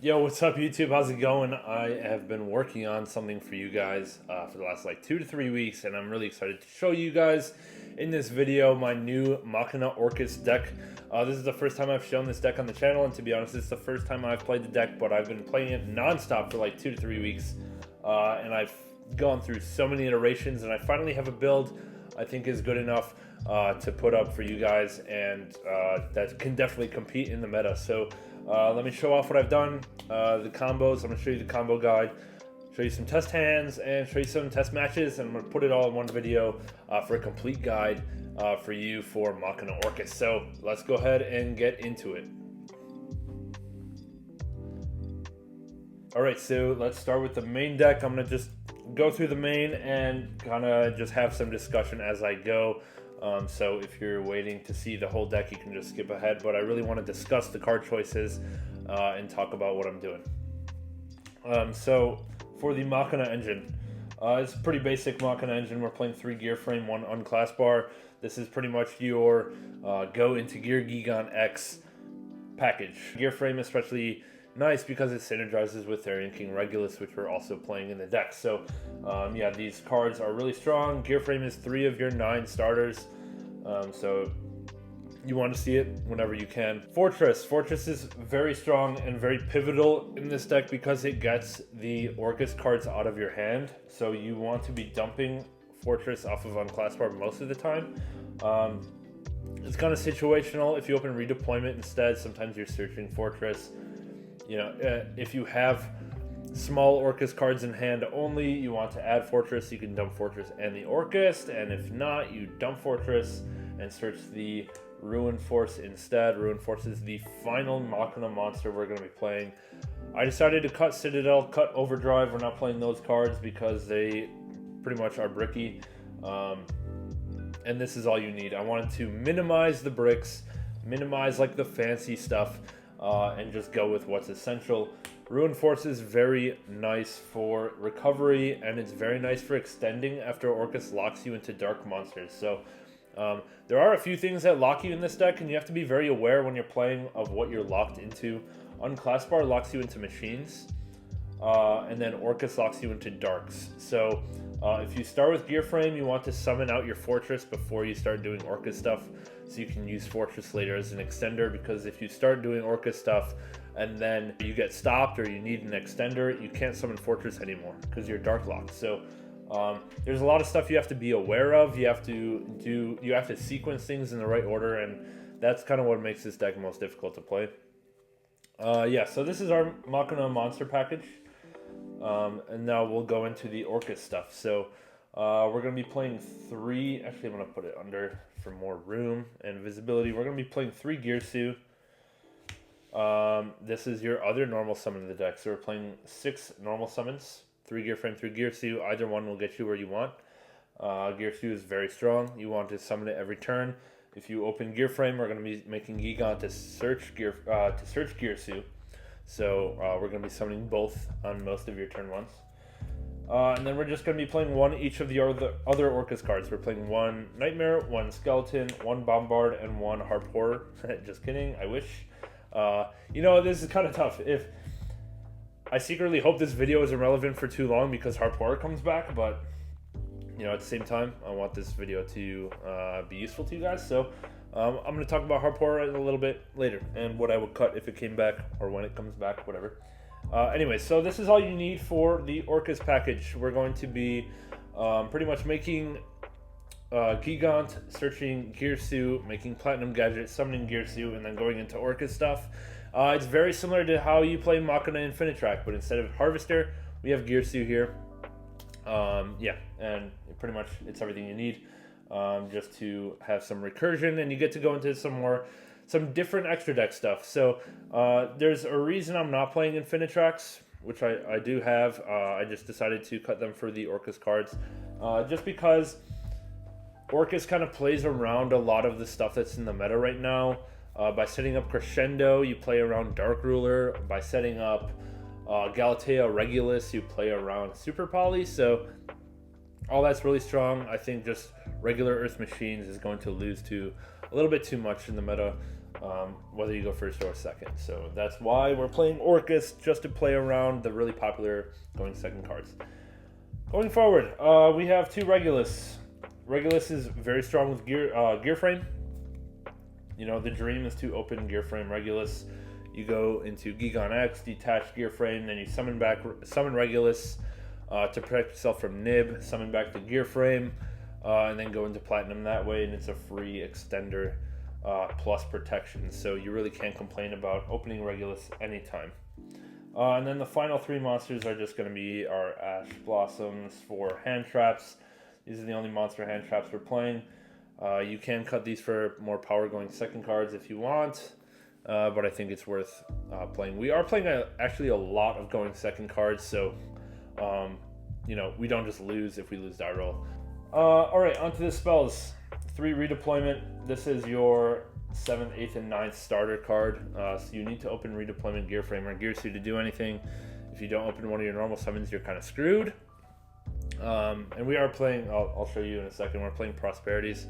Yo, what's up YouTube? How's it going? I have been working on something for you guys for the last like 2 to 3 weeks, and I'm really excited to show you guys in this video my new Machina Orcust deck. This is the first time I've shown this deck on the channel, and to be honest, it's the first time I've played the deck, but I've been playing it non-stop for like 2 to 3 weeks, and I've gone through so many iterations, and I finally have a build I think is good enough to put up for you guys, and that can definitely compete in the meta. So let me show off what I've done, the combos. I'm going to show you the combo guide, show you some test hands, and show you some test matches, and I'm going to put it all in one video for a complete guide for you for Machina Orcust. So let's go ahead and get into it. Alright, so let's start with the main deck. I'm going to just go through the main and kind of just have some discussion as I go. So if you're waiting to see the whole deck, you can just skip ahead, but I really want to discuss the card choices and talk about what I'm doing. So for the Machina engine, it's a pretty basic Machina engine. We're playing 3 gear frame, 1 unclass bar. This is pretty much your go into Gear Gigan X package. Gear frame especially nice because it synergizes with Therian King Regulus, which we're also playing in the deck. So yeah, these cards are really strong. Gear frame is 3 of your 9 starters, so you want to see it whenever you can. Fortress is very strong and very pivotal in this deck because it gets the Orcust cards out of your hand, so you want to be dumping Fortress off of unclass bar most of the time. It's kind of situational. If you open redeployment instead, sometimes you're searching Fortress. You know, if you have small Orcust cards in hand only, you want to add Fortress, you can dump Fortress and the Orcust, and if not, you dump Fortress and search the Ruin Force instead. Ruin Force is the final Machina monster we're going to be playing. I decided to cut Citadel, cut Overdrive. We're not playing those cards because they pretty much are bricky, and this is all you need. I wanted to minimize the bricks, minimize like the fancy stuff, and just go with what's essential. Ruin Force is very nice for recovery, and it's very nice for extending after Orcust locks you into dark monsters. So there are a few things that lock you in this deck, and you have to be very aware when you're playing of what you're locked into. Unclass bar locks you into machines, and then Orcust locks you into darks. So if you start with Gear Frame, you want to summon out your Fortress before you start doing Orcust stuff, so you can use Fortress later as an extender, because if you start doing Orcust stuff and then you get stopped or you need an extender, you can't summon Fortress anymore because you're dark locked. So there's a lot of stuff you have to be aware of. You have to sequence things in the right order, and that's kind of what makes this deck most difficult to play. Yeah, so this is our Machina monster package, and now we'll go into the Orcust stuff. So we're going to be playing 3, actually I'm going to put it under for more room and visibility. We're going to be playing 3 Girsu. This is your other normal summon in the deck. So we're playing 6 normal summons, 3 gear frame, 3 Girsu. Either one will get you where you want. Girsu is very strong. You want to summon it every turn. If you open gear frame, we're going to be making Gigan to search Girsu. So we're going to be summoning both on most of your turn ones. And then we're just going to be playing 1 each of the other Orcust cards. We're playing 1 Nightmare, 1 Skeleton, 1 Bombard, and 1 Harp Horror. Just kidding, I wish. You know, this is kind of tough. If I secretly hope this video isn't relevant for too long because Harp Horror comes back, but you know, at the same time, I want this video to be useful to you guys. So I'm going to talk about Harp Horror a little bit later and what I would cut if it came back or when it comes back, whatever. Anyway, so this is all you need for the Orcust package. We're going to be pretty much making Gigant, searching Girsu, making Platinum Gadget, summoning Girsu, and then going into Orcust stuff. It's very similar to how you play Machina Infinitrack, but instead of Harvester, we have Girsu here. Yeah, and pretty much it's everything you need just to have some recursion, and you get to go into some different extra deck stuff. So there's a reason I'm not playing Infinitracks, which I do have. I just decided to cut them for the Orcust cards, just because Orcust kind of plays around a lot of the stuff that's in the meta right now. By setting up Crescendo, you play around Dark Ruler. By setting up Galatea Regulus, you play around Super Poly. So all that's really strong. I think just regular Earth Machines is going to lose to a little bit too much in the meta. whether you go first or second. So that's why we're playing Orcust, just to play around the really popular going second cards. Going forward, we have 2 Regulus. Regulus is very strong with gear frame. You know, the dream is to open gear frame Regulus. You go into Gigon X, detach gear frame, then you summon Regulus to protect yourself from Nib, summon back the gear frame, and then go into Platinum that way, and it's a free extender plus protection. So you really can't complain about opening Regulus anytime. And then the final 3 monsters are just going to be our Ash Blossoms for hand traps. These are the only monster hand traps we're playing. You can cut these for more power going second cards if you want, but I think it's worth playing. We are playing actually a lot of going second cards, so you know, we don't just lose if we lose die roll. Alright, onto the spells. 3 redeployment. This is your 7th, 8th, and 9th starter card. So you need to open redeployment gear frame or gear suit to do anything. If you don't open one of your normal summons, you're kind of screwed. And we are playing, I'll show you in a second, we're playing prosperities.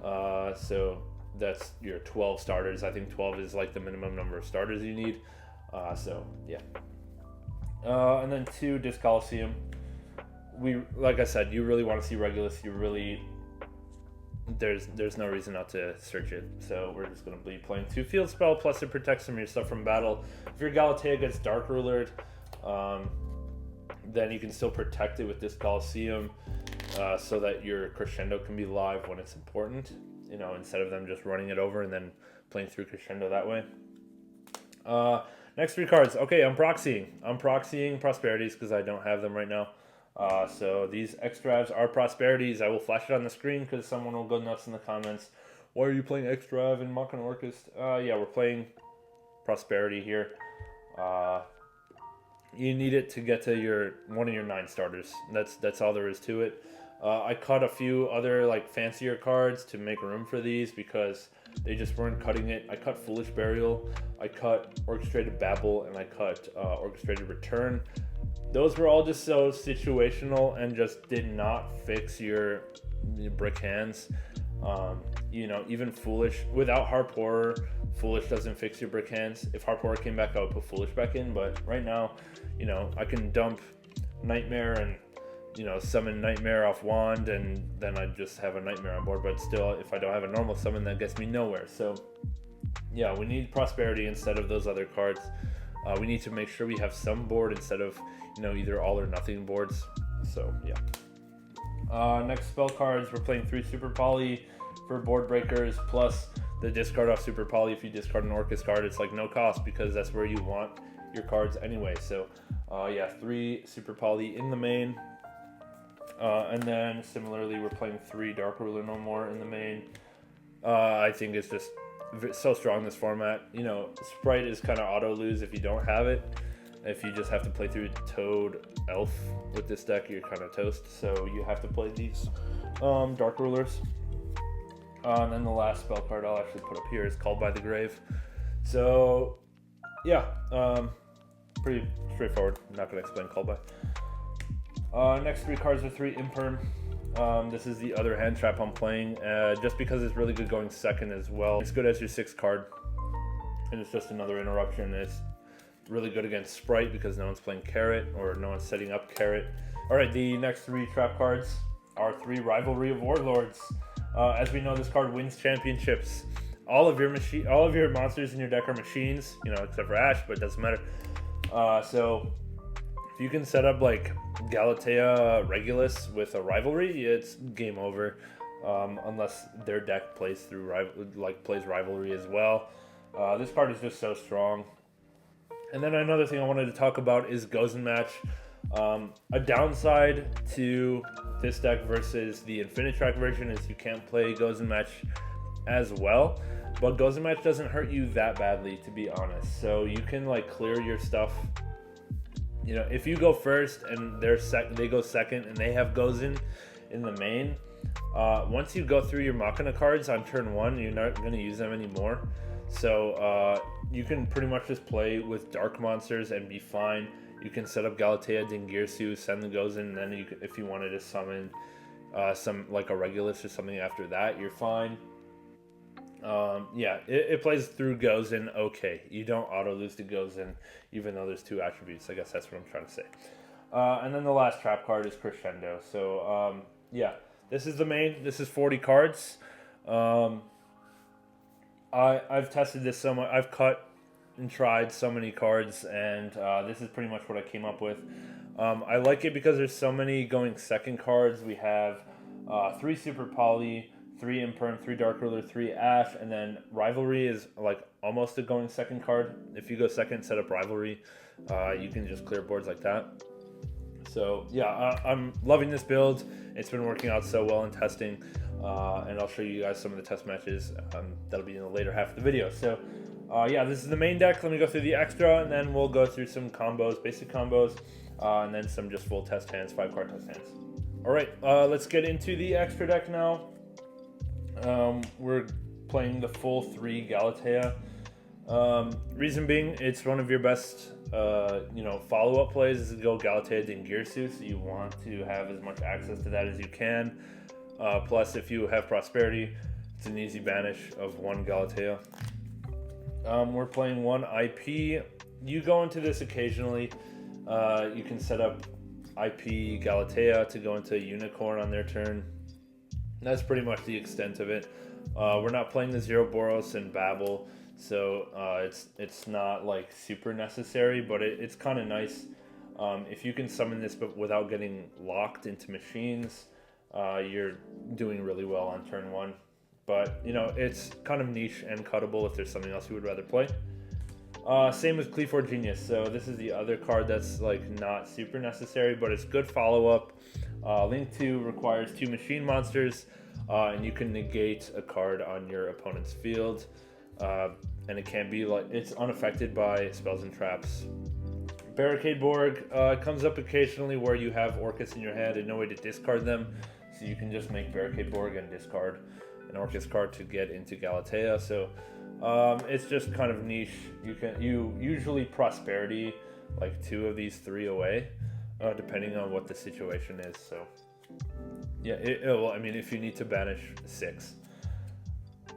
So that's your 12 starters. I think 12 is like the minimum number of starters you need. So yeah. And then 2 Disc Coliseum. Like I said, you really want to see Regulus. You really, there's no reason not to search it. So we're just going to be playing 2 field spell, plus it protects some of your stuff from battle. If your Galatea gets Dark Rulered, then you can still protect it with this Coliseum, so that your Crescendo can be live when it's important, you know, instead of them just running it over and then playing through Crescendo that way. Next 3 cards. Okay, I'm proxying Prosperities because I don't have them right now. So these Extravs are Prosperities. I will flash it on the screen because someone will go nuts in the comments. Why are you playing Extrav and Machina Orcust? Yeah, we're playing Prosperity here. You need it to get to one of your 9 starters. That's all there is to it. I cut a few other like fancier cards to make room for these because they just weren't cutting it. I cut Foolish Burial, I cut Orchestrated Babble, and I cut Orchestrated Return. Those were all just so situational and just did not fix your brick hands. You know, even Foolish, without Harp Horror, Foolish doesn't fix your brick hands. If Harp Horror came back, I would put Foolish back in, but right now, you know, I can dump Nightmare and, you know, summon Nightmare off Wand, and then I just have a Nightmare on board, but still, if I don't have a normal summon, that gets me nowhere. So, yeah, we need Prosperity instead of those other cards. We need to make sure we have some board instead of, you know, either all or nothing boards. So, yeah. Next spell cards, we're playing 3 Super Poly for board breakers, plus the discard off Super Poly. If you discard an Orcust card, it's like no cost because that's where you want your cards anyway. So, yeah, 3 Super Poly in the main. And then, similarly, we're playing 3 Dark Ruler No More in the main. I think it's just so strong, this format. You know, Sprite is kind of auto-lose if you don't have it. If you just have to play through Toad Elf with this deck, you're kind of toast. So you have to play these Dark Rulers. And then the last spell card I'll actually put up here is Called by the Grave. So, yeah, pretty straightforward. I'm not going to explain Called by. Next 3 cards are 3 Imperm. This is the other hand trap I'm playing, just because it's really good going second as well. It's good as your 6th card, and it's just another interruption. It's really good against Sprite because no one's playing Carrot, or no one's setting up Carrot. Alright, the next 3 trap cards are 3 Rivalry of Warlords. As we know, this card wins championships. All of your monsters in your deck are machines, you know, except for Ash, but it doesn't matter. So if you can set up like Galatea Regulus with a Rivalry, it's game over. Unless their deck plays through plays Rivalry as well. This card is just so strong. And then another thing I wanted to talk about is Goes and Match. A downside to this deck versus the Infinitrack version is you can't play Goes and Match as well, but Goes and Match doesn't hurt you that badly, to be honest. So you can like clear your stuff. You know, if you go first and they go second and they have Gozen in the main, once you go through your Machina cards on turn 1, you're not going to use them anymore. So you can pretty much just play with dark monsters and be fine. You can set up Galatea, Dingirsu, send the Gozen, and then if you wanted to summon some like a Regulus or something after that, you're fine. Yeah, it plays through Gozen okay. You don't auto lose to Gozen, even though there's 2 attributes. I guess that's what I'm trying to say. And then the last trap card is Crescendo. So, yeah, this is the main. This is 40 cards. I've tested this so much. I've cut and tried so many cards, and this is pretty much what I came up with. I like it because there's so many going second cards. We have 3 Super Poly, 3 Imperm, 3 Dark Ruler, 3 Ash, and then Rivalry is like almost a going second card. If you go second, set up Rivalry, you can just clear boards like that. So yeah, I'm loving this build. It's been working out so well in testing, and I'll show you guys some of the test matches. That'll be in the later half of the video. So yeah, this is the main deck. Let me go through the extra, and then we'll go through some combos, basic combos, and then some just full test hands, 5-card test hands. All right, let's get into the extra deck now. We're playing the full 3 Galatea. Reason being, it's one of your best, follow-up plays is to go Galatea Dingirsu, so you want to have as much access to that as you can. Plus, if you have Prosperity, it's an easy banish of 1 Galatea. We're playing 1 IP. You go into this occasionally. You can set up IP Galatea to go into Unicorn on their turn. That's pretty much the extent of it. We're not playing the 0 Boros and Babel, so it's not like super necessary, but it's kind of nice. If you can summon this but without getting locked into machines, you're doing really well on turn 1. But, it's kind of niche and cuttable if there's something else you would rather play. Same with Cleafor Genius. So this is the other card that's like not super necessary, but it's good follow-up. Link 2 requires 2 machine monsters, and you can negate a card on your opponent's field. And it can be like, it's unaffected by spells and traps. Barricade Borg comes up occasionally where you have Orcust in your hand and no way to discard them. So you can just make Barricade Borg and discard an Orcust card to get into Galatea. So it's just kind of niche. You usually Prosperity like 2 of these 3 away, depending on what the situation is. So yeah, if you need to banish 6.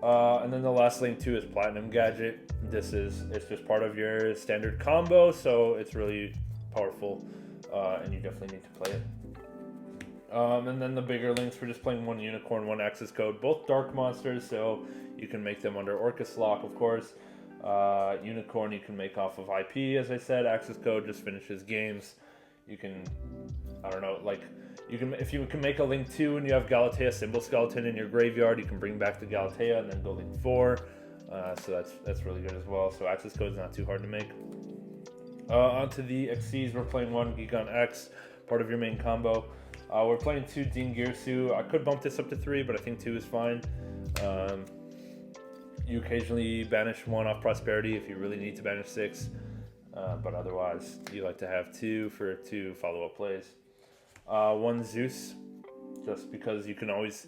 And then the last link too is Platinum Gadget. It's just part of your standard combo, so it's really powerful, and you definitely need to play it. And then the bigger links, we're just playing 1 Unicorn, 1 Access Code, both Dark Monsters, so you can make them under Orcust lock, of course. Unicorn you can make off of IP, as I said. Access Code just finishes games. You can, if you can make a Link 2 and you have Galatea Symbol Skeleton in your graveyard, you can bring back the Galatea and then go Link 4. So that's really good as well. So Access Code is not too hard to make. Onto the XCs, we're playing 1 Gigon X, part of your main combo. We're playing 2 Dingirsu. I could bump this up to 3, but I think 2 is fine. You occasionally banish 1 off Prosperity if you really need to banish 6. But otherwise, you like to have 2 for 2 follow-up plays. 1 Zeus, just because you can always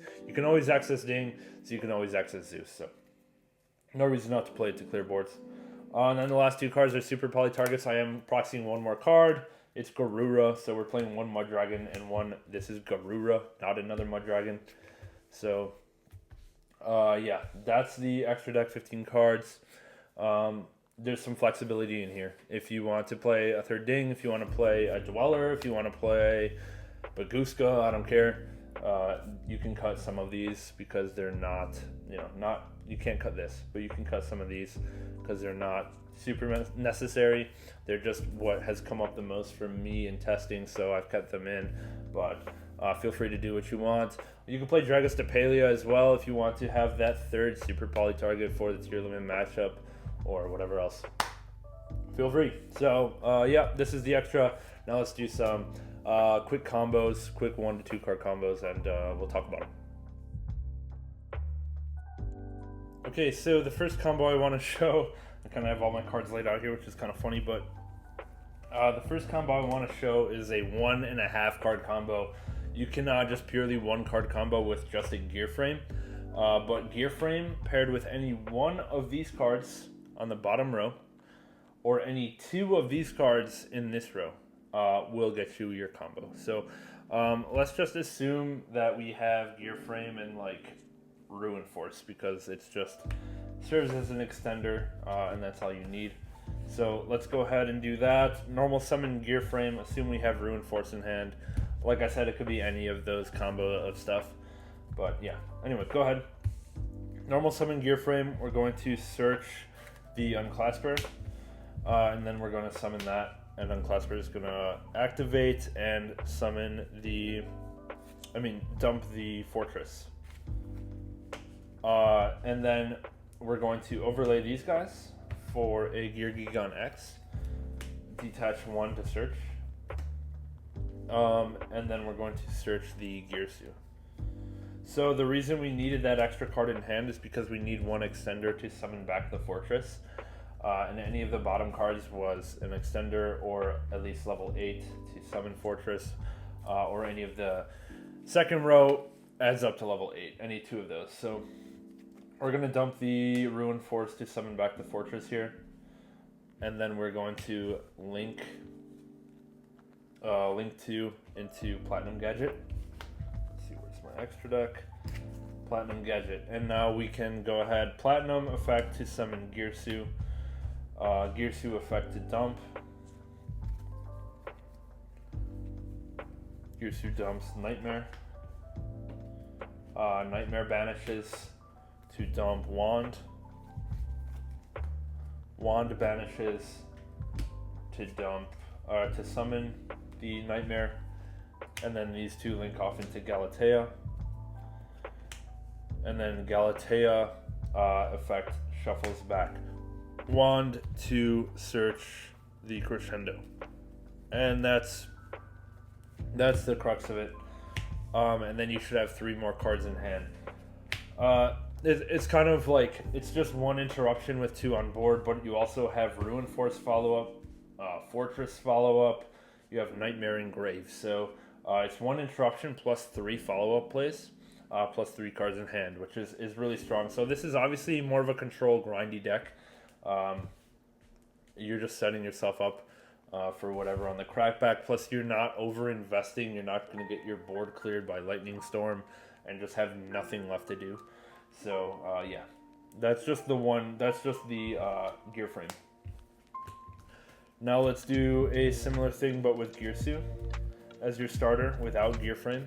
access Ding, so you can always access Zeus. So no reason not to play it to clear boards. And then the last 2 cards are super poly targets. I am proxying 1 more card. It's Garura, so we're playing 1 Mudragon and 1. This is Garura, not another Mudragon. So yeah, that's the extra deck, 15 cards. There's some flexibility in here. If you want to play a 3rd Ding, if you want to play a Dweller, if you want to play Baguska, I don't care. You can cut some of these because they're not, you can't cut this, but you can cut some of these because they're not super necessary. They're just what has come up the most for me in testing, so I've cut them in. But feel free to do what you want. You can play Dragos Depalia as well if you want to have that 3rd super poly target for the tier limit matchup or whatever else. Feel free. So yeah, this is the extra. Now let's do some quick combos, quick 1 to 2 card combos, and we'll talk about them. Okay, so the first combo I want to show, I kind of have all my cards laid out here, which is kind of funny, but the first combo I want to show is a 1.5 card combo. You can just purely 1 card combo with just a gear frame, but gear frame paired with any 1 of these cards on the bottom row or any 2 of these cards in this row will get you your combo. So let's just assume that we have gear frame in like Ruin Force because it's just serves as an extender, and that's all you need. So let's go ahead and do that. Normal summon Gear Frame, assume we have Ruin Force in hand. Like I said, it could be any of those combo of stuff. But yeah, anyway, go ahead. Normal summon Gear Frame, we're going to search the Unclasper, and then we're going to summon that, and Unclasper is going to activate and summon dump the Fortress. And then we're going to overlay these guys for a Gear Gigon X, detach one to search, and then we're going to search the Gearsu. So the reason we needed that extra card in hand is because we need one extender to summon back the Fortress, and any of the bottom cards was an extender or at least level 8 to summon Fortress, or any of the second row adds up to level 8, any two of those. So we're going to dump the Ruin Force to summon back the Fortress here. And then we're going to link 2 into Platinum Gadget. Let's see, where's my extra deck? Platinum Gadget. And now we can go ahead, Platinum effect to summon Gearsu. Gearsu effect to dump. Gearsu dumps Nightmare. Nightmare banishes to dump Wand. Wand banishes to dump, to summon the Nightmare, and then these two link off into Galatea. And then Galatea effect shuffles back Wand to search the Crescendo, and that's the crux of it. And then you should have 3 more cards in hand. It's kind of like, it's just one interruption with 2 on board, but you also have Ruin Force follow-up, Fortress follow-up, you have Nightmare and Grave. So it's 1 interruption plus 3 follow-up plays, plus 3 cards in hand, which is really strong. So this is obviously more of a control grindy deck. You're just setting yourself up for whatever on the crackback, plus you're not over-investing, you're not going to get your board cleared by Lightning Storm and just have nothing left to do. So yeah, that's just the Gear Frame. Now let's do a similar thing but with Gearsu as your starter without Gear Frame.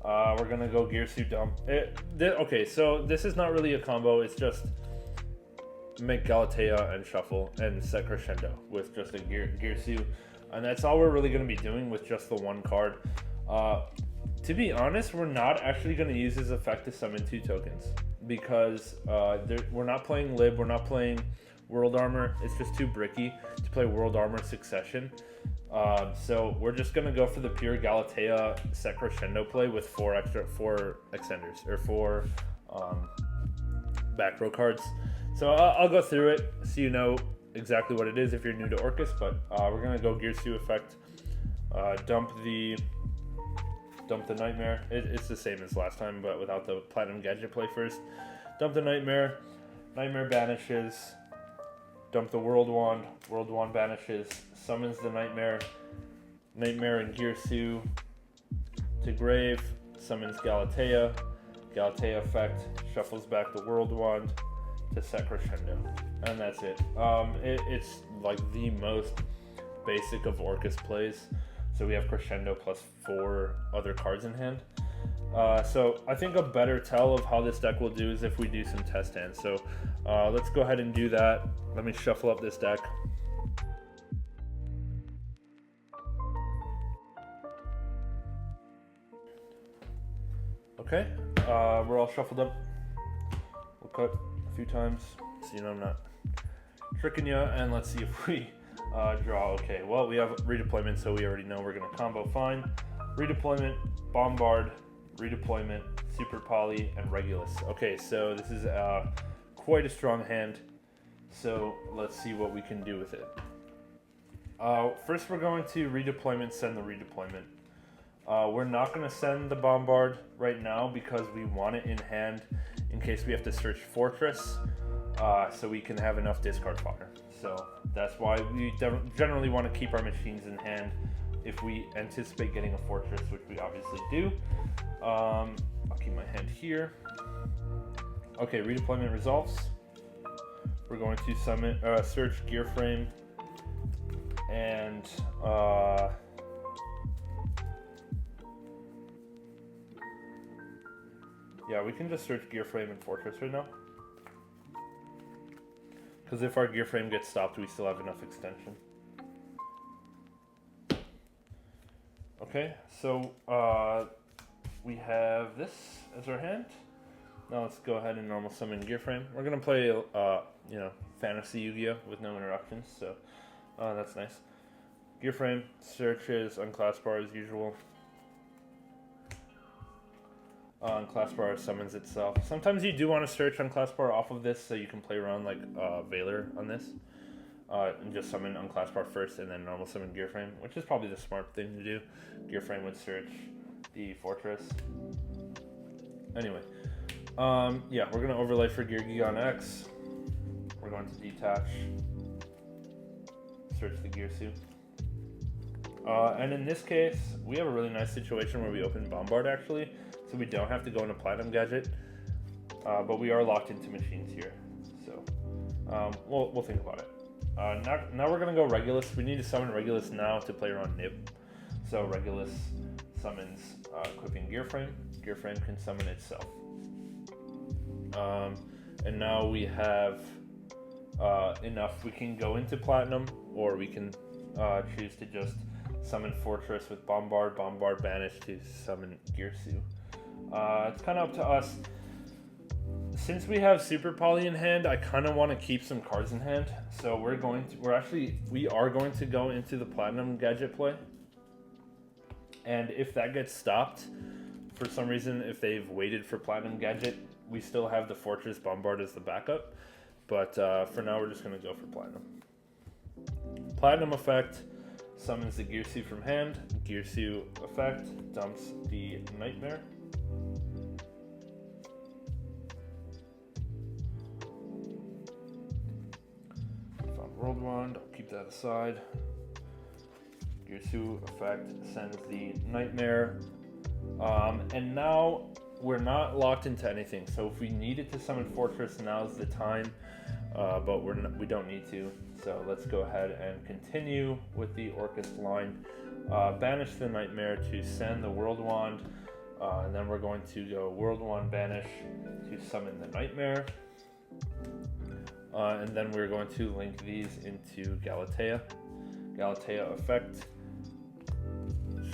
We're gonna go Gearsu dump. Okay, so this is not really a combo, it's just make Galatea and shuffle and set Crescendo with just a Gearsu, and that's all we're really going to be doing with just the 1 card. To be honest, we're not actually going to use his effect to summon 2 tokens because we're not playing Lib, we're not playing World Armor. It's just too bricky to play World Armor Succession. So we're just going to go for the pure Galatea set Crescendo play with 4 extenders or 4 back row cards. So I'll go through it so you know exactly what it is if you're new to Orcust, but we're going to go Gearsu effect, dump the Nightmare. It's the same as last time, but without the Platinum Gadget play first. Dump the Nightmare, Nightmare banishes, dump the World Wand banishes, summons the Nightmare and Gearsu to grave, summons Galatea effect, shuffles back the World Wand to set Crescendo, and that's it. It's like the most basic of Orcust plays. So we have Crescendo plus 4 other cards in hand. So I think a better tell of how this deck will do is if we do some test hands. So let's go ahead and do that. Let me shuffle up this deck. Okay, we're all shuffled up. We'll cut a few times so you know I'm not tricking you, and let's see if we draw. Okay, well, we have redeployment, so we already know we're going to combo fine. Redeployment, Bombard, redeployment, Super Poly, and Regulus. Okay, so this is quite a strong hand, so let's see what we can do with it. First, we're going to redeployment, send the redeployment. We're not going to send the Bombard right now because we want it in hand in case we have to search Fortress, so we can have enough discard fodder. So that's why we generally want to keep our machines in hand if we anticipate getting a Fortress, which we obviously do. I'll keep my hand here. Okay, redeployment resolves. We're going to summon, search gear frame, and yeah, we can just search gear frame and fortress right now. Because if our gear frame gets stopped, we still have enough extension. Okay, so we have this as our hand. Now let's go ahead and normal summon gear frame. We're gonna play, you know, fantasy Yu-Gi-Oh with no interruptions, so that's nice. Gear frame searches on class bar as usual. On class bar summons itself. Sometimes you do want to search on class bar off of this, so you can play around like Valor on this, and just summon on class bar first, and then normal summon gear frame, which is probably the smart thing to do. Gear frame would search the fortress. Anyway. Yeah, we're going to overlay for Gear Gi on X. We're going to detach, search the gear suit. And in this case, we have a really nice situation where we open Bombard actually, so we don't have to go into Platinum Gadget, but we are locked into machines here. So we'll think about it. Now we're going to go Regulus. We need to summon Regulus now to play around Nib. So Regulus summons equipping Gear Frame. Gear Frame can summon itself. And now we have enough. We can go into Platinum, or we can choose to just summon Fortress with Bombard, Banish to summon Girsu. It's kind of up to us. Since we have Super Poly in hand, I kind of want to keep some cards in hand. So we are going to go into the Platinum Gadget play. And if that gets stopped, for some reason, if they've waited for Platinum Gadget, we still have the Fortress Bombard as the backup, but for now we're just going to go for Platinum. Platinum effect summons the Girsu from hand. Girsu effect dumps the Nightmare. Found World Wand, I'll keep that aside. Girsu effect sends the Nightmare. And now we're not locked into anything, so if we needed to summon Fortress, now's the time, but we don't need to. So let's go ahead and continue with the Orcust line. Banish the Nightmare to send the World Wand, and then we're going to go World Wand Banish to summon the Nightmare. And then we're going to link these into Galatea. Galatea effect.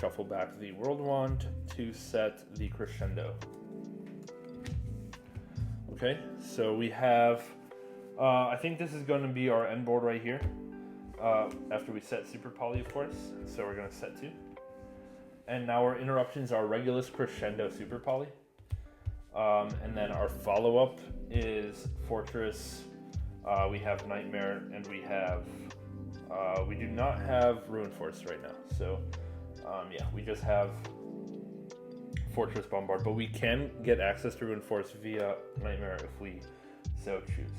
Shuffle back the World Wand to set the Crescendo. Okay, so we have, I think this is going to be our end board right here, after we set Super Poly, of course, so we're going to set 2. And now our interruptions are Regulus, Crescendo, Super Poly. And then our follow-up is Fortress, we have Nightmare, and we have, we do not have Ruin Force right now, so yeah, we just have Fortress Bombard, but we can get access to Ruin Force via Nightmare if we so choose.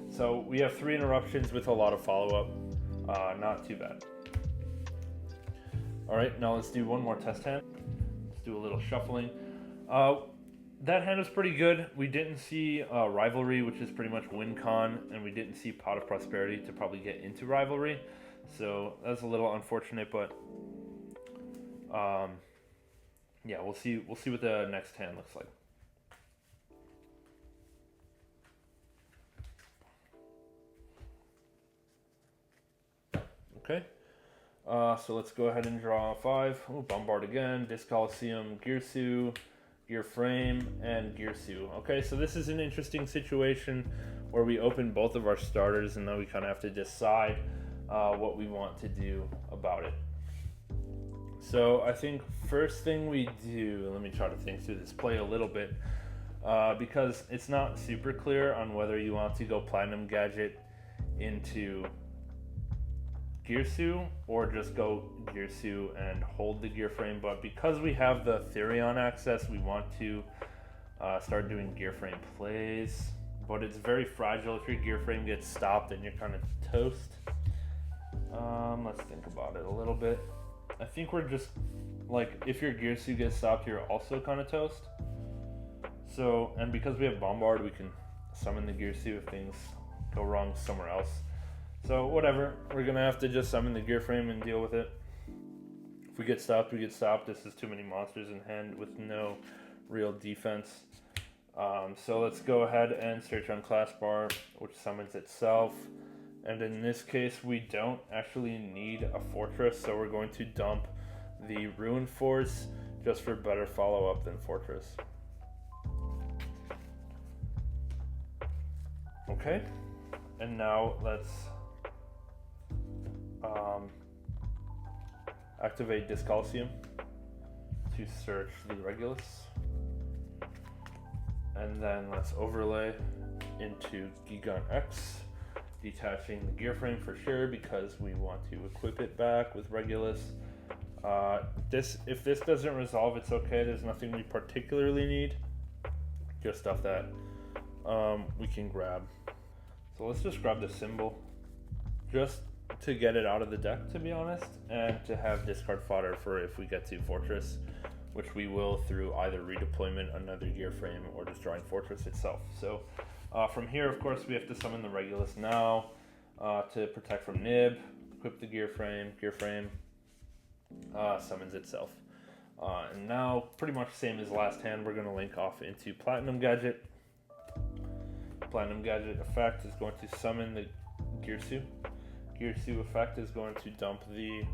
So we have 3 interruptions with a lot of follow-up. Not too bad. Alright, now let's do one more test hand. Let's do a little shuffling. That hand was pretty good. We didn't see Rivalry, which is pretty much win con, and we didn't see Pot of Prosperity to probably get into Rivalry. So that's a little unfortunate, but yeah, we'll see what the next hand looks like. Okay, so let's go ahead and draw 5. Ooh, Bombard again, Disc Coliseum, Girsu, Gear Frame, and Girsu. Okay, so this is an interesting situation where we open both of our starters, and then we kind of have to decide what we want to do about it. So I think first thing we do, let me try to think through this play a little bit, because it's not super clear on whether you want to go Platinum Gadget into Girsu or just go Girsu and hold the Gear Frame, but because we have the Therion access, we want to start doing Gear Frame plays, but it's very fragile. If your Gear Frame gets stopped, then you're kind of toast. Let's think about it a little bit. I think we're just, like, if your Girsu gets stopped, you're also kind of toast. So, and because we have Bombard, we can summon the Gearsu if things go wrong somewhere else. So whatever, we're gonna have to just summon the gear frame and deal with it. If we get stopped, we get stopped. This is too many monsters in hand with no real defense. So let's go ahead and search on class bar, which summons itself. And in this case, we don't actually need a fortress, so we're going to dump the Ruin Force just for better follow-up than fortress. Okay, and now let's activate Discalcium to search the Regulus. And then let's overlay into Gigon X, detaching the gear frame for sure because we want to equip it back with Regulus. If this doesn't resolve, it's okay. There's nothing we particularly need, just stuff that we can grab. So let's just grab the symbol just to get it out of the deck, to be honest, and to have discard fodder for if we get to Fortress, which we will through either redeployment, another gear frame, or destroying Fortress itself. So from here, of course, we have to summon the Regulus now to protect from Nib, equip the gear frame summons itself. And now, pretty much same as last hand, we're going to link off into Platinum Gadget. Platinum Gadget effect is going to summon the Gearsu. Gearsu effect is going to dump the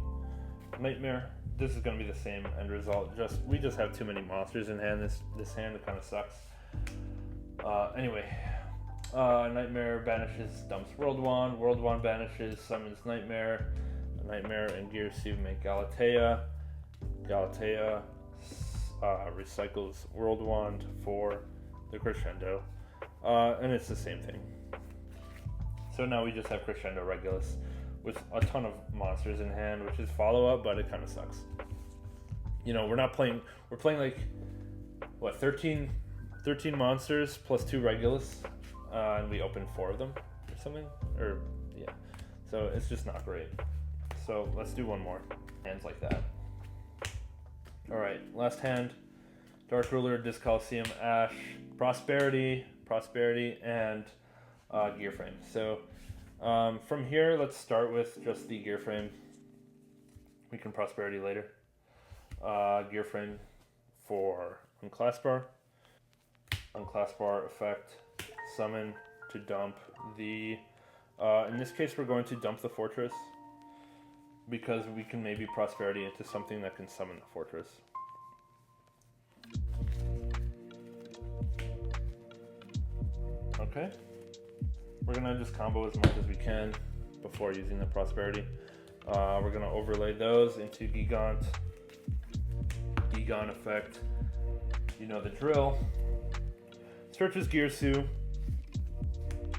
Nightmare. This is going to be the same end result. We just have too many monsters in hand. This hand kind of sucks. Anyway, Nightmare banishes, dumps World Wand. World Wand banishes, summons Nightmare. Nightmare and Gearsu make Galatea. Galatea recycles World Wand for the Crescendo. And it's the same thing. So now we just have Crescendo Regulus with a ton of monsters in hand, which is follow-up, but it kind of sucks. You know, we're playing like, what, 13 monsters plus 2 Regulus, and we opened 4 of them or something, yeah. So it's just not great. So let's do one more. Hands like that. Alright, last hand. Dark Ruler, Discalcium, Ash, Prosperity, and gear frame. So from here, let's start with just the gear frame. We can Prosperity later. Gear frame for unclass bar. Unclass bar effect, summon to dump the... in this case, we're going to dump the Fortress because we can maybe Prosperity into something that can summon the Fortress. Okay, we're gonna just combo as much as we can before using the Prosperity. We're gonna overlay those into Gigon effect. You know the drill. Searches Gearsu.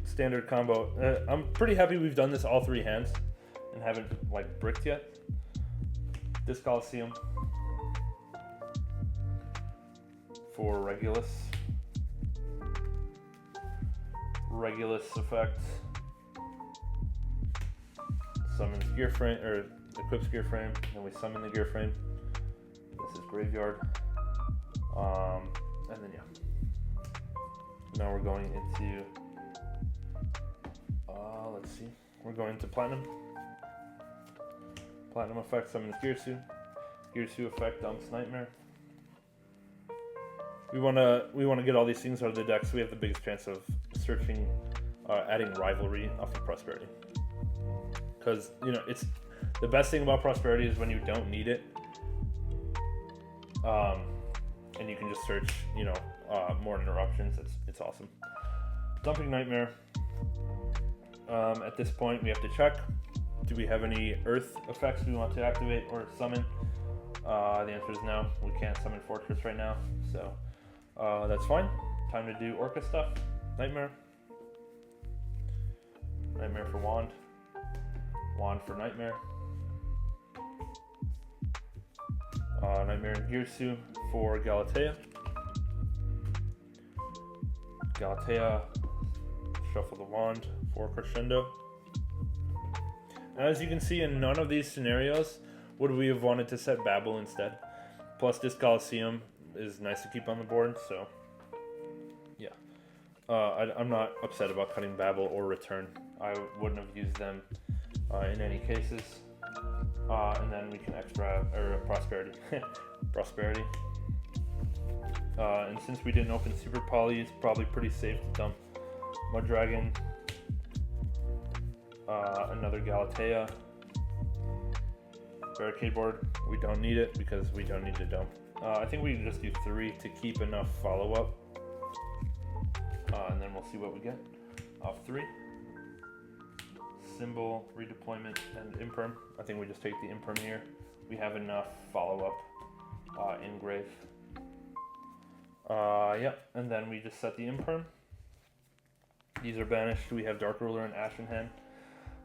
Standard combo. I'm pretty happy we've done this all 3 hands and haven't like bricked yet. Discalcium for Regulus. Regulus effect summons gear frame, or equips gear frame, then we summon the gear frame. This is graveyard. And then yeah. Now we're going into let's see. We're going to Platinum. Platinum effect summons Gearsu. Gearsu effect dumps Nightmare. We wanna get all these things out of the deck so we have the biggest chance of searching, adding Rivalry off of Prosperity. Because you know it's the best thing about Prosperity is when you don't need it, and you can just search, you know, more interruptions. It's awesome. Dumping Nightmare. At this point, we have to check. Do we have any Earth effects we want to activate or summon? The answer is no. We can't summon Fortress right now, so that's fine. Time to do Orca stuff. Nightmare. Nightmare for Wand. Wand for Nightmare. Nightmare and Gearsu for Galatea. Galatea, shuffle the Wand for Crescendo. And as you can see, in none of these scenarios would we have wanted to set Babel instead. Plus, this Coliseum is nice to keep on the board, so yeah. I'm not upset about cutting Babel or Return. I wouldn't have used them in any cases. And then we can extra or prosperity, prosperity. And since we didn't open Super Poly, it's probably pretty safe to dump Mudragon, another Galatea, Barricade Board. We don't need it because we don't need to dump. I think we can just do 3 to keep enough follow-up. And then we'll see what we get off 3. Symbol, redeployment, and imperm. I think we just take the imperm here. We have enough follow-up engrave. Yep, and then we just set the imperm. These are banished. We have Dark Ruler and Ash in hand.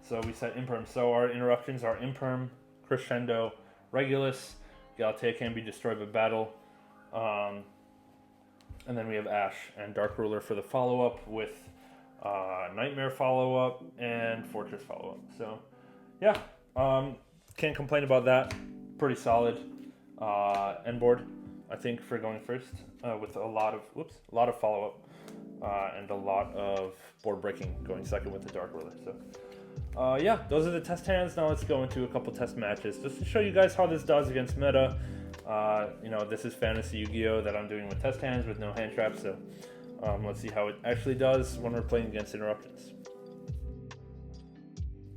So we set imperm. So our interruptions are imperm, crescendo, Regulus, Galatea can be destroyed by battle. And then we have Ash and Dark Ruler for the follow-up with Nightmare follow-up and Fortress follow-up. So, yeah, can't complain about that. Pretty solid end board, I think, for going first with a lot of follow-up and a lot of board breaking going second with the Dark Ruler. So, yeah, those are the test hands. Now let's go into a couple test matches just to show you guys how this does against meta. You know, this is Fantasy Yu-Gi-Oh! That I'm doing with test hands with no hand traps, so let's see how it actually does when we're playing against interruptions.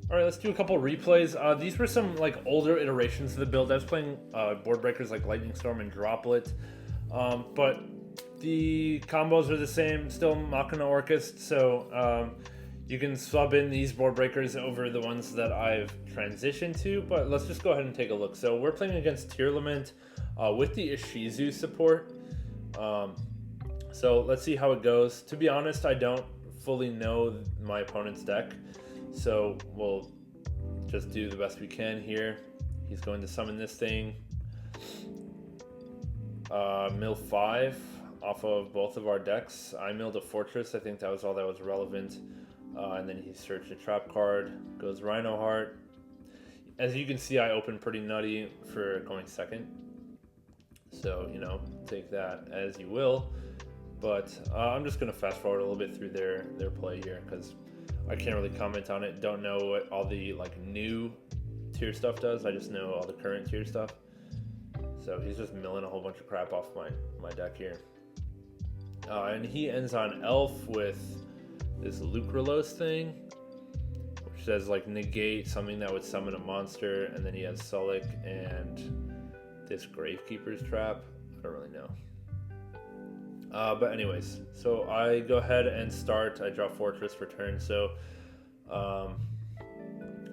Alright, let's do a couple replays. These were some like older iterations of the build. I was playing board breakers like Lightning Storm and Droplet, but the combos are the same, still Machina Orcust, so you can sub in these board breakers over the ones that I've transitioned to, but let's just go ahead and take a look. So we're playing against Tear Lament with the Ishizu support. So let's see how it goes. To be honest, I don't fully know my opponent's deck, so we'll just do the best we can here. He's going to summon this thing. Mill 5 off of both of our decks. I milled a Fortress. I think that was all that was relevant. And then he searched a trap card. Goes Rhino Heart. As you can see, I opened pretty nutty for going second. So, you know, take that as you will. But I'm just going to fast forward a little bit through their play here because I can't really comment on it. Don't know what all the like new tier stuff does. I just know all the current tier stuff. So he's just milling a whole bunch of crap off my deck here. And he ends on Elf with this Lucralos thing, which says like negate something that would summon a monster, and then he has Sulik and this Gravekeeper's Trap. I don't really know. But anyways, so I go ahead and start. I draw Fortress for turn. So I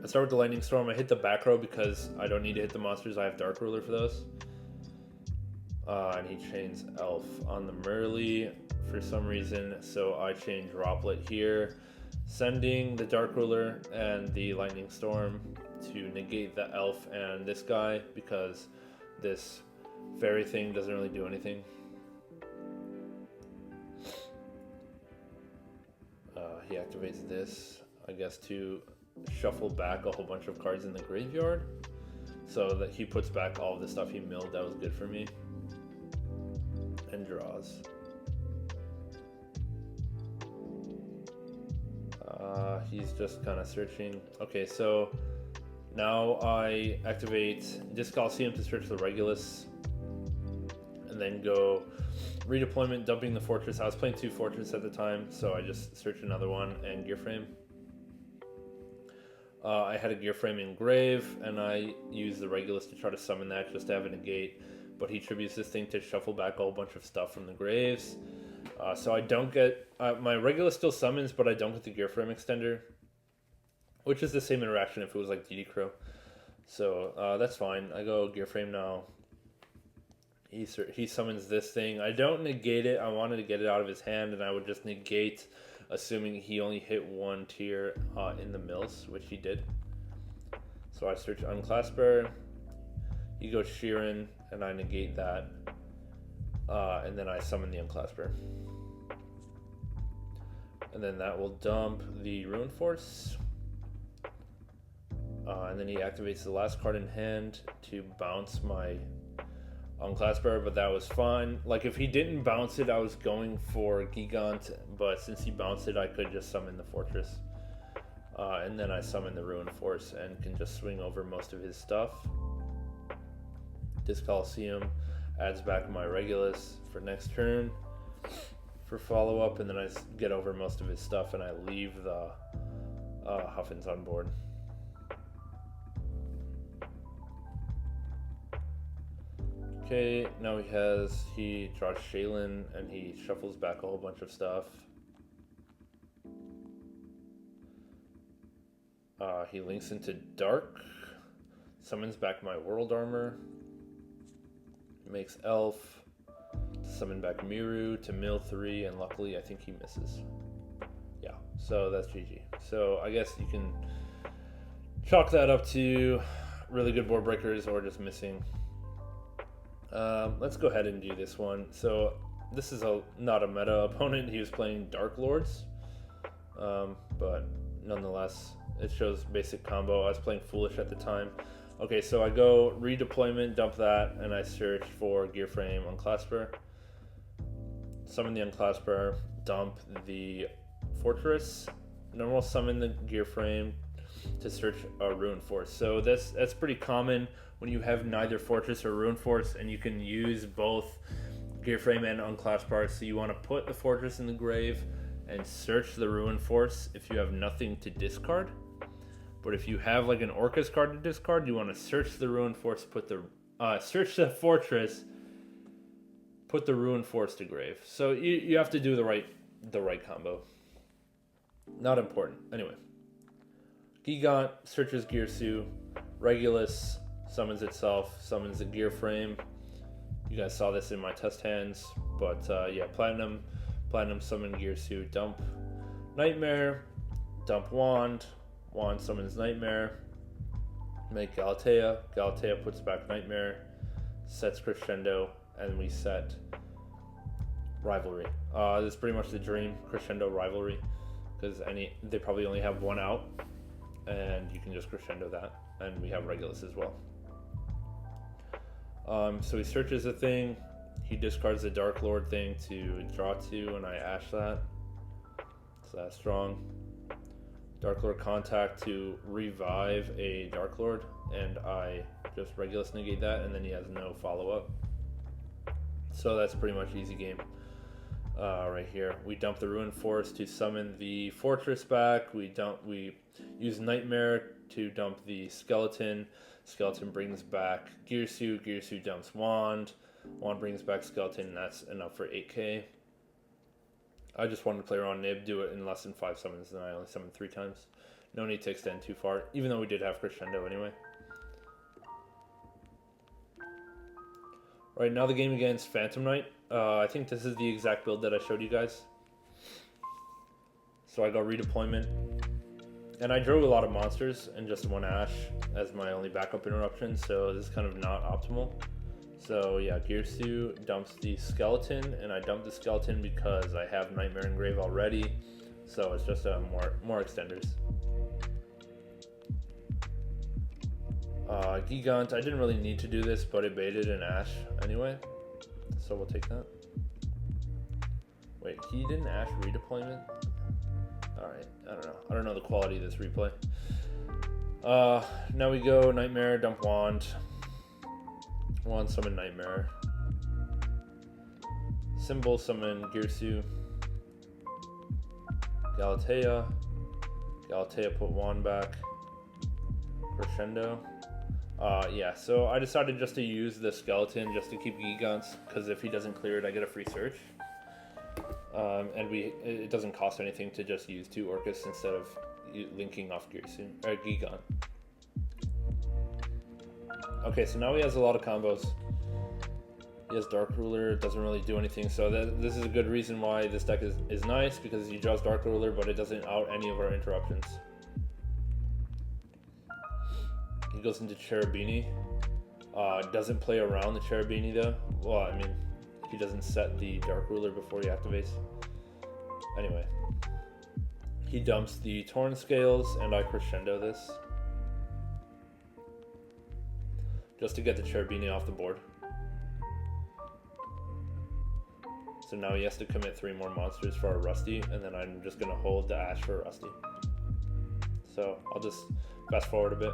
start with the Lightning Storm. I hit the back row because I don't need to hit the monsters. I have Dark Ruler for those. And he chains Elf on the Merly for some reason, so I change Droplet here, sending the Dark Ruler and the Lightning Storm to negate the Elf and this guy because this fairy thing doesn't really do anything. He activates this, I guess, to shuffle back a whole bunch of cards in the graveyard, so that he puts back all of the stuff he milled that was good for me, and draws. He's just kind of searching. Okay, so now I activate Discalcium to search the Regulus, and then go redeployment, dumping the Fortress. I was playing 2 Fortress at the time, so I just searched another one and Gear Frame. I had a Gear Frame in Grave, and I used the Regulus to try to summon that just to have a negate, but he tributes this thing to shuffle back a whole bunch of stuff from the graves. So I don't get... my Regulus still summons, but I don't get the Gear Frame extender, which is the same interaction if it was like DD Crow. So that's fine. I go Gear Frame now. He summons this thing. I don't negate it. I wanted to get it out of his hand, and I would just negate, assuming he only hit 1 tier in the mills, which he did. So I search Unclasper. He goes Sheeran, and I negate that. And then I summon the Unclasper. And then that will dump the Ruin Force. And then he activates the last card in hand to bounce my on class bearer, but that was fine. Like, if he didn't bounce it, I was going for Gigant, but since he bounced it, I could just summon the Fortress. And then I summon the Ruin Force and can just swing over most of his stuff. This Coliseum adds back my Regulus for next turn for follow-up, and then I get over most of his stuff and I leave the Huffins on board. Okay, now he draws Shaylin and he shuffles back a whole bunch of stuff. He links into Dark, summons back my World Armor, makes Elf, summon back Miru to mill 3, and luckily I think he misses. Yeah, so that's GG. So I guess you can chalk that up to really good board breakers or just missing. Let's go ahead and do this one. So this is not a meta opponent. He was playing Dark Lords, but nonetheless, it shows basic combo. I was playing Foolish at the time. Okay, so I go redeployment, dump that, and I search for Gear Frame Unclasper. Summon the Unclasper, dump the Fortress. Normal summon the Gear Frame to search a Ruin Force. So that's pretty common when you have neither Fortress or Ruin Force, and you can use both Gear Frame and Unclasper. So you want to put the Fortress in the grave and search the Ruin Force if you have nothing to discard. But if you have like an Orcust card to discard, you want to search the Ruin Force, search the Fortress, put the Ruin Force to grave. So you have to do the right combo. Not important. Anyway, Gigant searches Girsu, Regulus summons itself, summons the Gear Frame. You guys saw this in my test hands, but yeah, Platinum summon Girsu, dump Nightmare, dump Wand summons Nightmare, make Galatea puts back Nightmare, sets Crescendo, and we set Rivalry. This is pretty much the dream, Crescendo Rivalry, because they probably only have one out, and you can just Crescendo that, and we have Regulus as well. So he searches a thing, he discards the Dark Lord thing to draw 2, and I ash that, so that's strong. Dark Lord Contact to revive a Dark Lord, and I just Regulus negate that, and then he has no follow-up. So that's pretty much easy game right here. We dump the Ruin Force to summon the Fortress back. We use Nightmare to dump the Skeleton. Skeleton brings back Girsu. Girsu dumps Wand. Wand brings back Skeleton, and that's enough for 8k. I just wanted to play around Nib, do it in less than 5 summons, and I only summoned 3 times. No need to extend too far, even though we did have Crescendo anyway. Right, now the game against Phantom Knight. I think this is the exact build that I showed you guys. So I go redeployment. And I drew a lot of monsters and just 1 Ash as my only backup interruption, so this is kind of not optimal. So yeah, Girsu dumps the Skeleton, and I dump the Skeleton because I have Nightmare Engrave already, so it's just more extenders. Gigant, I didn't really need to do this, but it baited an Ash anyway, so we'll take that. Wait, he didn't Ash redeployment? Alright, I don't know the quality of this replay. Now we go Nightmare, dump Wand summon Nightmare, Symbol summon Girsu, Galatea put Wand back, Crescendo. Yeah, so I decided just to use the Skeleton just to keep Gigants, because if he doesn't clear it, I get a free search. And it doesn't cost anything to just use 2 Orcus instead of linking off Gigant. Okay, so now he has a lot of combos. He has Dark Ruler, doesn't really do anything, so this is a good reason why this deck is nice, because he draws Dark Ruler, but it doesn't out any of our interruptions. He goes into Cherubini. Doesn't play around the Cherubini though. Well, I mean, he doesn't set the Dark Ruler before he activates. Anyway, he dumps the Torn Scales, and I Crescendo this just to get the Cherubini off the board. So now he has to commit 3 more monsters for a Rusty, and then I'm just going to hold the Ash for a Rusty. So I'll just fast forward a bit.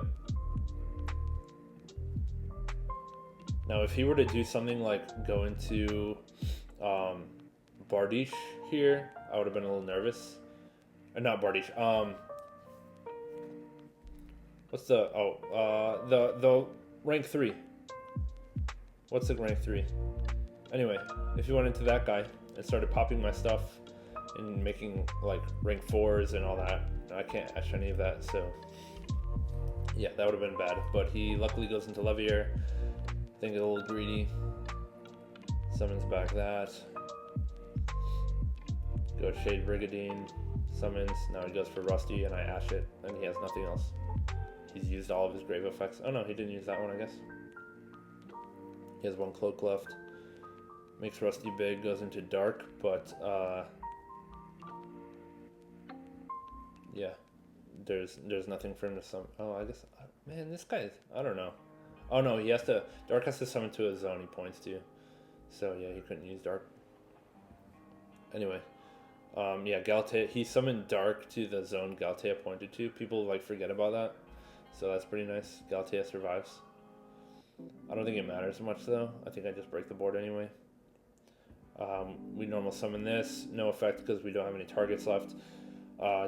Now if he were to do something like go into Bardiche here, I would have been a little nervous. Not Bardiche. What's the the rank 3? What's the rank 3? Anyway, if you went into that guy and started popping my stuff and making like rank 4s and all that, I can't Ash any of that. So yeah, that would have been bad. But he luckily goes into Levier. I think a little greedy. Summons back that. Go Shade Brigadine. Summons. Now he goes for Rusty and I Ash it. And he has nothing else. He's used all of his grave effects. Oh no, he didn't use that one, I guess. He has 1 cloak left. Makes Rusty big, goes into dark, but yeah. There's nothing for him to summon. Oh, I guess, man, this guy, I don't know. Oh no, he has to, Dark has to summon to a zone he points to. So yeah, he couldn't use Dark. Anyway, yeah, Galatea, he summoned Dark to the zone Galatea pointed to. People like forget about that. So that's pretty nice. Galatea survives. I don't think it matters much though. I think I just break the board anyway. We normal summon this. No effect because we don't have any targets left.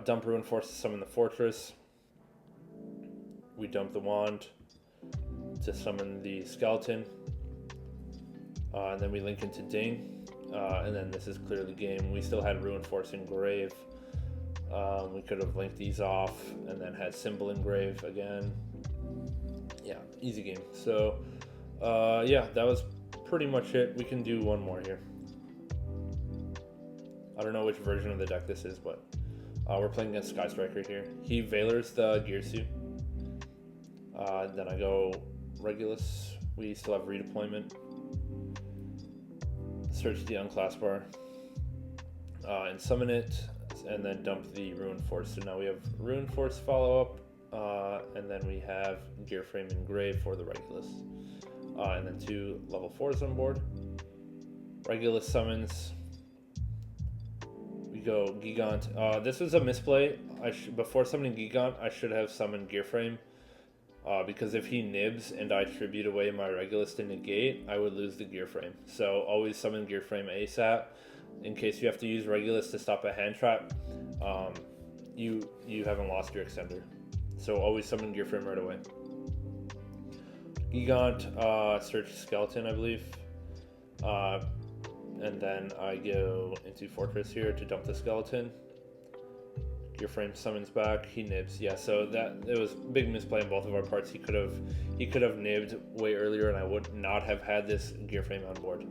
Dump Ruin Force to summon the Fortress. We dump the Wand to summon the Skeleton. And then we link into Ding. And then this is clearly game. We still had Ruin Force in Grave. We could have linked these off and then had Symbol in Grave again. Yeah, easy game. So, yeah, that was pretty much it. We can do one more here. I don't know which version of the deck this is, but we're playing against Sky Striker here. He Valors the Gear Suit. Then I go Regulus. We still have Redeployment. Search the unclass bar. And summon it. And then dump the Ruin Force. So now we have Ruin Force follow-up. And then we have Gear Frame and Grave for the Regulus. And then 2 level 4s on board. Regulus summons. We go Gigant. This was a misplay. Before summoning Gigant, I should have summoned Gear Frame. Because if he nibs and I tribute away my Regulus to negate, I would lose the Gear Frame. So always summon Gear Frame ASAP. In case you have to use Regulus to stop a hand trap, you haven't lost your extender. So always summon Gear Frame right away. Gigant, search Skeleton, I believe. And then I go into Fortress here to dump the Skeleton. Gear Frame summons back, he nibs. Yeah, so it was big misplay on both of our parts. He could have nibbed way earlier and I would not have had this Gear Frame on board.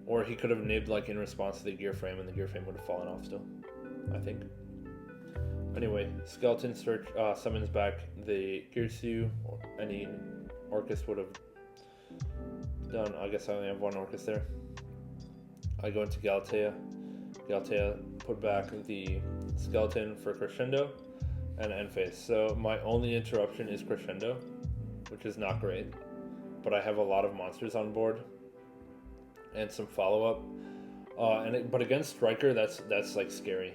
Or he could have nibbed like in response to the Gear Frame and the Gear Frame would have fallen off still, I think. Anyway, Skeleton search summons back the Girsu, or any Orcust would have done. I guess I only have 1 Orcust there. I go into Galatea. Galatea put back the Skeleton for Crescendo and End Phase. So my only interruption is Crescendo, which is not great. But I have a lot of monsters on board and some follow-up. But against Striker, that's like scary.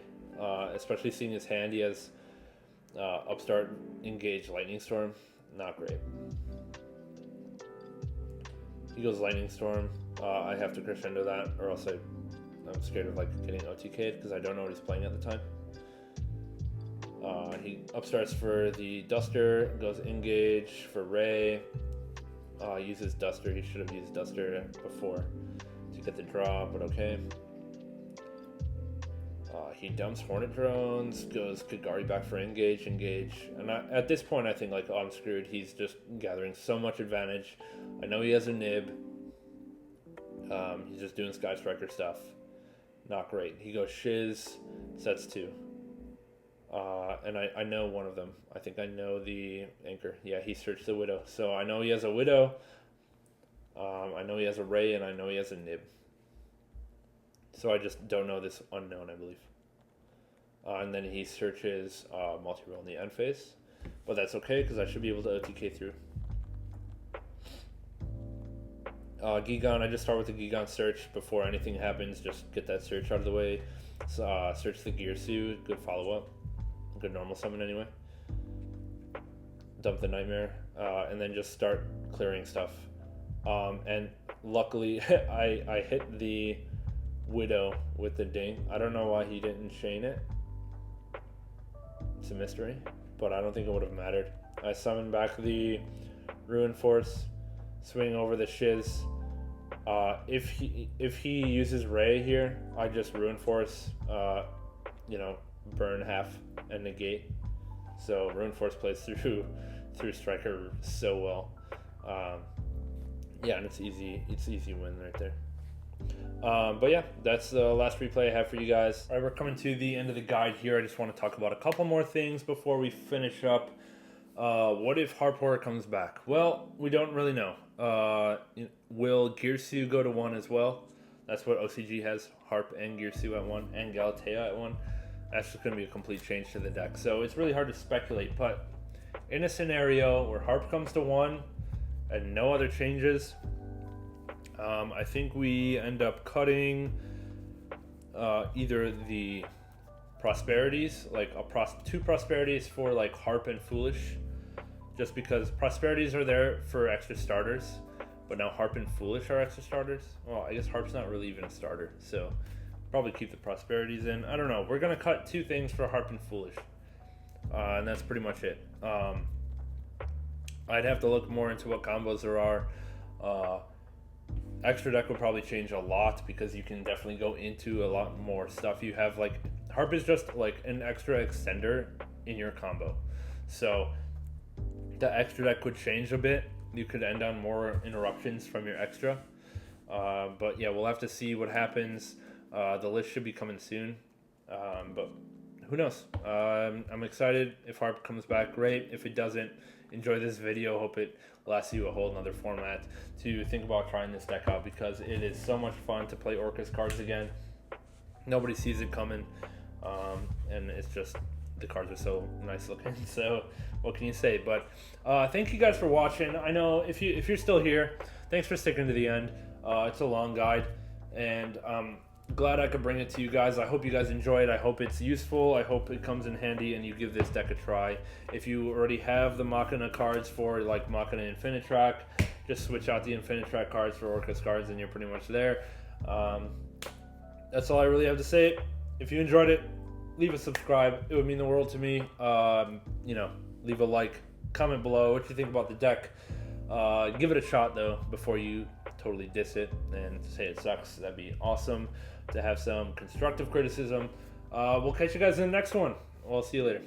Especially seeing his hand, he has Upstart, Engage, Lightning Storm. Not great. He goes Lightning Storm. I have to Crescendo that, or else I'm scared of like getting OTK'd because I don't know what he's playing at the time. He Upstarts for the Duster, goes Engage for Ray. Uses Duster. He should have used Duster before to get the draw, but okay. He dumps Hornet Drones, goes Kagari back for Engage. And at this point, I think, like, oh, I'm screwed. He's just gathering so much advantage. I know he has a nib. He's just doing Sky Striker stuff. Not great. He goes Shiz, sets 2. And I know one of them. I think I know the Anchor. Yeah, he searched the Widow. So I know he has a Widow. I know he has a Ray, and I know he has a nib. So I just don't know this unknown, I believe. And then he searches multi-roll in the end phase. But that's okay, because I should be able to OTK through. Gigon, I just start with the Gigon search before anything happens. Just get that search out of the way. Search the Girsu, good follow-up. Good normal summon anyway. Dump the Nightmare, and then just start clearing stuff. And luckily, I hit the Widow with the Ding. I don't know why he didn't chain it. It's a mystery, but I don't think it would have mattered. I summon back the Ruin Force, swing over the Shiz. If he uses Ray here, I just Ruin Force, burn half and negate. So Ruin Force plays through Striker so well. And it's easy win right there. But yeah, that's the last replay I have for you guys. All right, we're coming to the end of the guide here. I just want to talk about a couple more things before we finish up. What if Harp Horror comes back? Well, we don't really know. Will Girsu go to 1 as well? That's what OCG has, Harp and Girsu at 1, and Galatea at 1. That's just going to be a complete change to the deck. So it's really hard to speculate, but in a scenario where Harp comes to 1 and no other changes, I think we end up cutting either the prosperities, like two prosperities for like Harp and Foolish, just because prosperities are there for extra starters, but now Harp and Foolish are extra starters. Well, I guess Harp's not really even a starter, so probably keep the prosperities in. I don't know. We're gonna cut 2 things for Harp and Foolish, and that's pretty much it. I'd have to look more into what combos there are. Extra deck will probably change a lot because you can definitely go into a lot more stuff. You have like Harp is just like an extra extender in your combo, so the extra deck could change a bit. You could end on more interruptions from your extra, but yeah, we'll have to see what happens. The list should be coming soon, but who knows? I'm excited. If Harp comes back, great. If it doesn't, enjoy this video. Hope it lasts you a whole nother format to think about trying this deck out, because it is so much fun to play Orcust cards again. Nobody sees it coming, and it's just, the cards are so nice looking. So what can you say? But thank you guys for watching. I know if you're still here, thanks for sticking to the end. It's a long guide, and glad I could bring it to you guys. I hope you guys enjoy it. I hope it's useful. I hope it comes in handy and you give this deck a try. If you already have the Machina cards for like Machina Infinitrack, just switch out the Infinitrack cards for Orcust cards and you're pretty much there. That's all I really have to say. If you enjoyed it, leave a subscribe. It would mean the world to me. Leave a like, comment below what you think about the deck. Give it a shot though before you totally diss it and say it sucks. That'd be awesome to have some constructive criticism. We'll catch you guys in the next one. I'll see you later.